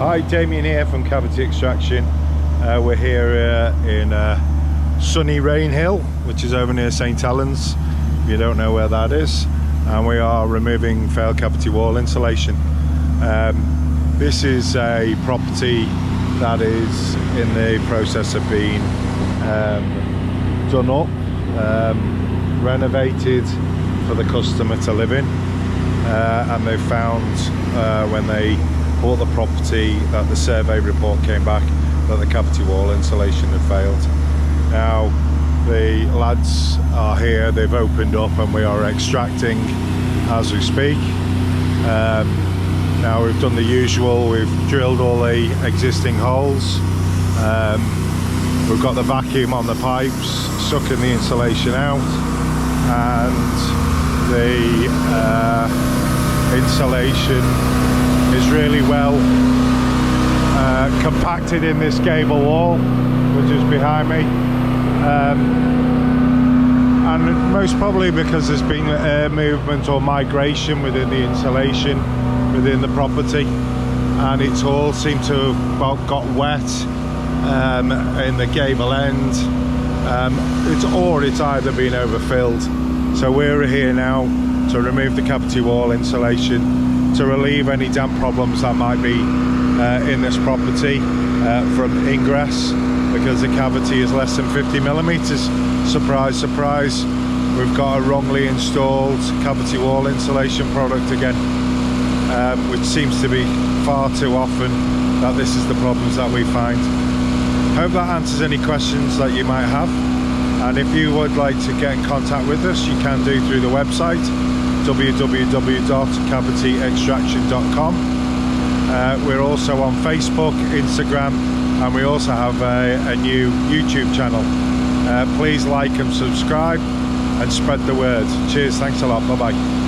Hi, Damian here from Cavity Extraction. We're here in sunny Rainhill, which is over near St Helens, if you don't know where that is, and we are removing failed cavity wall insulation. This is a property that is in the process of being done up, renovated for the customer to live in, and they found when they bought the property that the survey report came back that the cavity wall insulation had failed. Now the lads are here, they've opened up and we are extracting as we speak. Now we've done the usual, we've drilled all the existing holes, we've got the vacuum on the pipes sucking the insulation out, and the insulation is really well compacted in this gable wall which is behind me, and most probably because there's been air movement or migration within the insulation within the property, and it's all seemed to have got wet in the gable end. It's either been overfilled. So we're here now to remove the cavity wall insulation to relieve any damp problems that might be in this property from ingress, because the cavity is less than 50 millimeters. Surprise, surprise, we've got a wrongly installed cavity wall insulation product again, which seems to be far too often that this is the problems that we find. Hope that answers any questions that you might have, and if you would like to get in contact with us, you can do through the website www.cavityextraction.com. We're also on Facebook, Instagram, and we also have a new YouTube channel. Please like and subscribe and spread the word. Cheers, thanks a lot, bye bye.